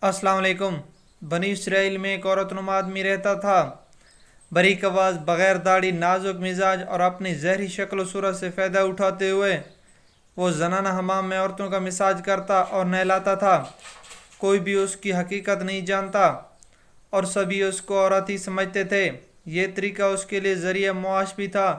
अस्सलाम वालेकुम। बनी इसराइल में एक औरतनुमा आदमी रहता था। बारीक आवाज़, बग़ैर दाढ़ी, नाजुक मिजाज और अपनी जहरी शक्ल सूरत से फ़ायदा उठाते हुए वो जनाना हमाम में औरतों का मिसाज करता और नहलाता था। कोई भी उसकी हकीकत नहीं जानता और सभी उसको औरत ही समझते थे। ये तरीका उसके लिए ज़रिया मुआश भी था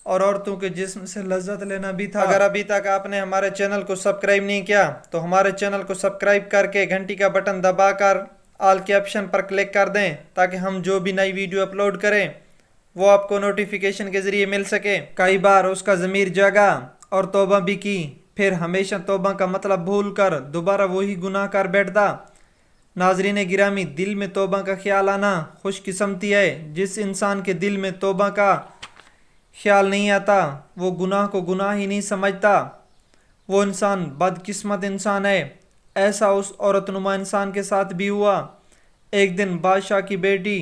और औरतों के जिस्म से लज्जत लेना भी था। अगर अभी तक आपने हमारे चैनल को सब्सक्राइब नहीं किया तो हमारे चैनल को सब्सक्राइब करके घंटी का बटन दबाकर ऑल के ऑप्शन पर क्लिक कर दें ताकि हम जो भी नई वीडियो अपलोड करें वो आपको नोटिफिकेशन के ज़रिए मिल सके। कई बार उसका ज़मीर जागा और तौबा भी की, फिर हमेशा तौबा का मतलब भूल कर दोबारा वही गुनाह कर बैठता। नाजरीन गिरामी, दिल में तौबा का ख्याल आना खुशकिस्मती है। जिस इंसान के दिल में तौबा का ख्याल नहीं आता वो गुनाह को गुनाह ही नहीं समझता, वो इंसान बदकिस्मत इंसान है। ऐसा उस औरतनुमा इंसान के साथ भी हुआ। एक दिन बादशाह की बेटी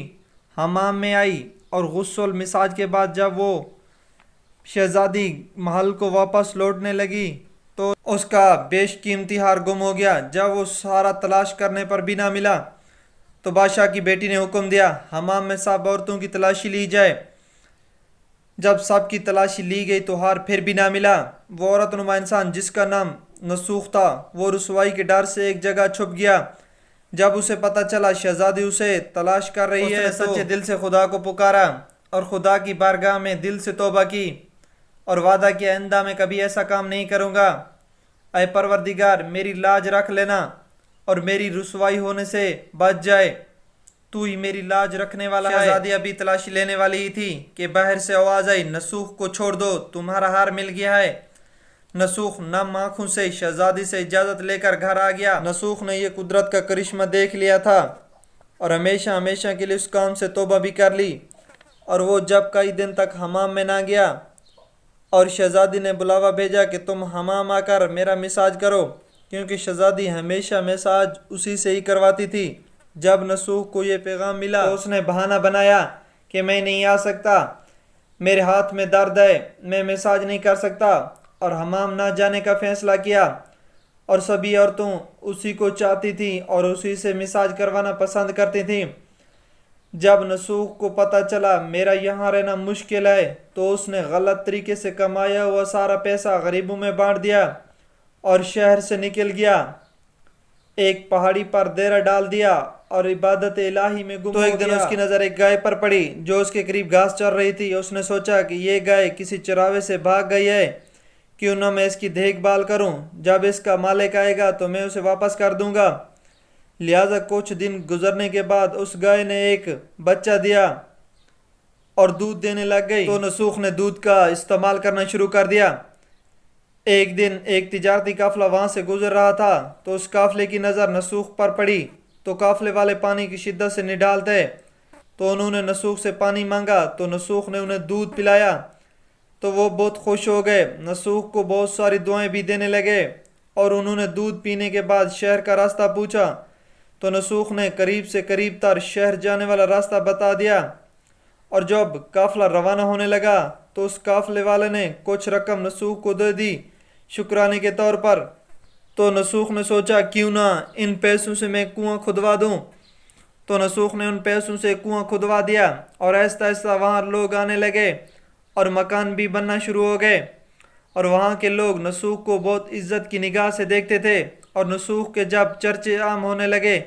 हमाम में आई और गुस्ल मिसाज के बाद जब वो शहजादी महल को वापस लौटने लगी तो उसका बेशकीमती हार गुम हो गया। जब वो सारा तलाश करने पर भी ना मिला तो बादशाह की बेटी ने हुक्म दिया हमाम में सब औरतों की तलाशी ली जाए। जब सब की तलाशी ली गई तो हार फिर भी ना मिला। वो औरतनुमा इंसान जिसका नाम नसूख था वो रुसवाई के डर से एक जगह छुप गया। जब उसे पता चला शहजादी उसे तलाश कर रही है तो सच्चे दिल से खुदा को पुकारा और खुदा की बारगाह में दिल से तौबा की और वादा किया आइंदा में कभी ऐसा काम नहीं करूँगा। ऐ परवरदिगार, मेरी लाज रख लेना और मेरी रुसवाई होने से बच जाए, तू ही मेरी लाज रखने वाला है। शहजादी अभी तलाशी लेने वाली ही थी कि बाहर से आवाज़ आई, नसूख को छोड़ दो, तुम्हारा हार मिल गया है। नसूख नम आँखों से शहजादी से इजाज़त लेकर घर आ गया। नसूख ने यह कुदरत का करिश्मा देख लिया था और हमेशा हमेशा के लिए उस काम से तौबा भी कर ली। और वो जब कई दिन तक हमाम में ना गया और शहजादी ने बुलावा भेजा कि तुम हमाम आकर मेरा मिसाज करो, क्योंकि शहजादी हमेशा मिसाज उसी से ही करवाती थी। जब नसूख को ये पैगाम मिला तो उसने बहाना बनाया कि मैं नहीं आ सकता, मेरे हाथ में दर्द है, मैं मिसाज नहीं कर सकता, और हमाम ना जाने का फैसला किया। और सभी औरतों उसी को चाहती थी और उसी से मिसाज करवाना पसंद करती थी। जब नसूख को पता चला मेरा यहाँ रहना मुश्किल है तो उसने गलत तरीके से कमाया हुआ सारा पैसा गरीबों में बांट दिया और शहर से निकल गया। एक पहाड़ी पर डेरा डाल दिया और इबादत इलाही में गुम हो गया। तो एक दिन उसकी नज़र एक गाय पर पड़ी जो उसके करीब घास चर रही थी। उसने सोचा कि ये गाय किसी चरावे से भाग गई है, क्यों ना मैं इसकी देखभाल करूं, जब इसका मालिक आएगा तो मैं उसे वापस कर दूंगा। लिहाजा कुछ दिन गुजरने के बाद उस गाय ने एक बच्चा दिया और दूध देने लग गई। तो नसूख ने दूध का इस्तेमाल करना शुरू कर दिया। एक दिन एक तिजारती काफिला वहाँ से गुजर रहा था तो उस काफिले की नज़र नसूख पर पड़ी। तो काफिले वाले पानी की शिद्दत से निढाल थे, तो उन्होंने नसूख से पानी मांगा तो नसूख ने उन्हें दूध पिलाया। तो वो बहुत खुश हो गए। नसूख को बहुत सारी दुआएं भी देने लगे और उन्होंने दूध पीने के बाद शहर का रास्ता पूछा तो नसूख ने करीब से करीब तर शहर जाने वाला रास्ता बता दिया। और जब काफिला रवाना होने लगा तो उस काफिले वाले ने कुछ रकम नसूख को दे दी शुक्राने के तौर पर। तो नसूख ने सोचा क्यों ना इन पैसों से मैं कुआं खुदवा दूं। तो नसूख ने उन पैसों से कुआं खुदवा दिया और आहिस्ता आहिस्ता वहाँ लोग आने लगे और मकान भी बनना शुरू हो गए। और वहाँ के लोग नसूख को बहुत इज्जत की निगाह से देखते थे। और नसूख के जब चर्चे आम होने लगे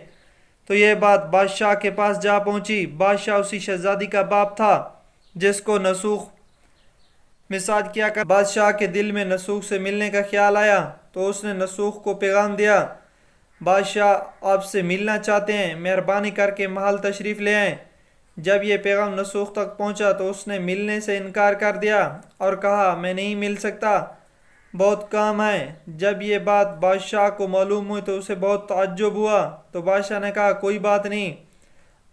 तो यह बात बादशाह के पास जा पहुंची। बादशाह उसी शहजादी का बाप था जिसको नसूख मिसाज किया कर। बादशाह के दिल में नसूख से मिलने का ख्याल आया तो उसने नसूख को पैगाम दिया, बादशाह आपसे मिलना चाहते हैं, मेहरबानी करके महल तशरीफ़ ले आएं। जब ये पैगाम नसूख तक पहुंचा तो उसने मिलने से इनकार कर दिया और कहा मैं नहीं मिल सकता, बहुत काम है। जब ये बात बादशाह को मालूम हुई तो उसे बहुत ताज्जुब हुआ। तो बादशाह ने कहा कोई बात नहीं,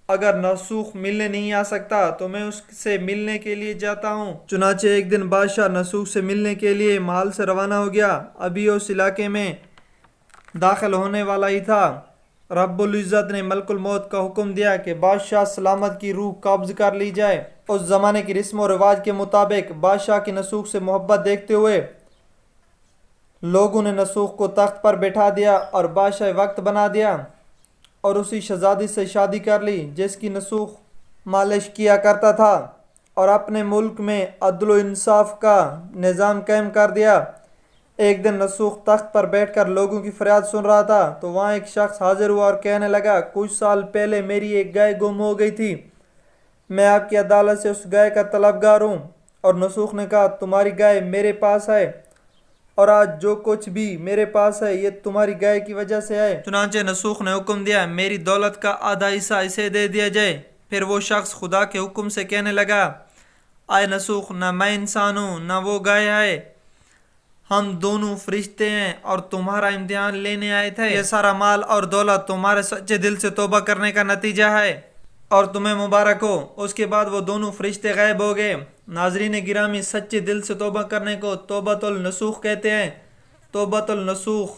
अगर नसूख मिलने नहीं आ सकता तो मैं उससे मिलने के लिए जाता हूँ। चुनाचे एक दिन बादशाह नसूख से मिलने के लिए महल से रवाना हो गया। अभी उस इलाके में दाखिल होने वाला ही था, रब्बुल इज़्ज़त ने मलकुल मौत का हुक्म दिया कि बादशाह सलामत की रूह कब्ज़ कर ली जाए। उस ज़माने की रस्म और रिवाज के मुताबिक बादशाह की नसूख से मोहब्बत देखते हुए लोगों ने नसूख को तख्त पर बैठा दिया और बादशाह वक्त बना दिया। اور اسی شہزادی سے شادی کر لی جس کی نسوخ مالش کیا کرتا تھا، اور اپنے ملک میں عدل و انصاف کا نظام قائم کر دیا۔ ایک دن نسوخ تخت پر بیٹھ کر لوگوں کی فریاد سن رہا تھا تو وہاں ایک شخص حاضر ہوا اور کہنے لگا، کچھ سال پہلے میری ایک گائے گم ہو گئی تھی، میں آپ کی عدالت سے اس گائے کا طلبگار ہوں۔ اور نسوخ نے کہا، تمہاری گائے میرے پاس ہے، اور آج جو کچھ بھی میرے پاس ہے یہ تمہاری گائے کی وجہ سے ہے۔ چنانچہ نسوخ نے حکم دیا، میری دولت کا آدھا حصہ اسے دے دیا جائے۔ پھر وہ شخص خدا کے حکم سے کہنے لگا، آئے نسوخ، نہ میں انسان ہوں نہ وہ گائے ہے، ہم دونوں فرشتے ہیں اور تمہارا امتحان لینے آئے تھے۔ یہ سارا مال اور دولت تمہارے سچے دل سے توبہ کرنے کا نتیجہ ہے، اور تمہیں مبارک ہو۔ اس کے بعد وہ دونوں فرشتے غائب ہو گئے۔ ناظرین گرامی، سچے دل سے توبہ کرنے کو توبۃ النصوح کہتے ہیں۔ توبۃ النصوح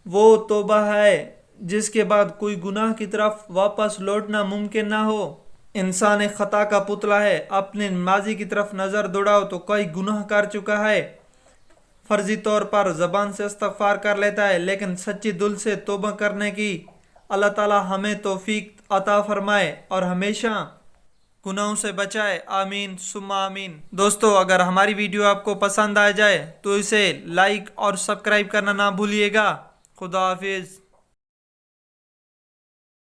وہ توبہ ہے جس کے بعد کوئی گناہ کی طرف واپس لوٹنا ممکن نہ ہو۔ انسان ایک خطا کا پتلا ہے، اپنے ماضی کی طرف نظر دوڑاؤ تو کوئی گناہ کر چکا ہے، فرضی طور پر زبان سے استغفار کر لیتا ہے، لیکن سچی دل سے توبہ کرنے کی اللہ تعالی ہمیں توفیق عطا فرمائے اور ہمیشہ گناہوں سے بچائے۔ آمین ثم آمین۔ دوستو، اگر ہماری ویڈیو آپ کو پسند آ جائے تو اسے لائک اور سبسکرائب کرنا نہ بھولیے گا۔ خدا حافظ۔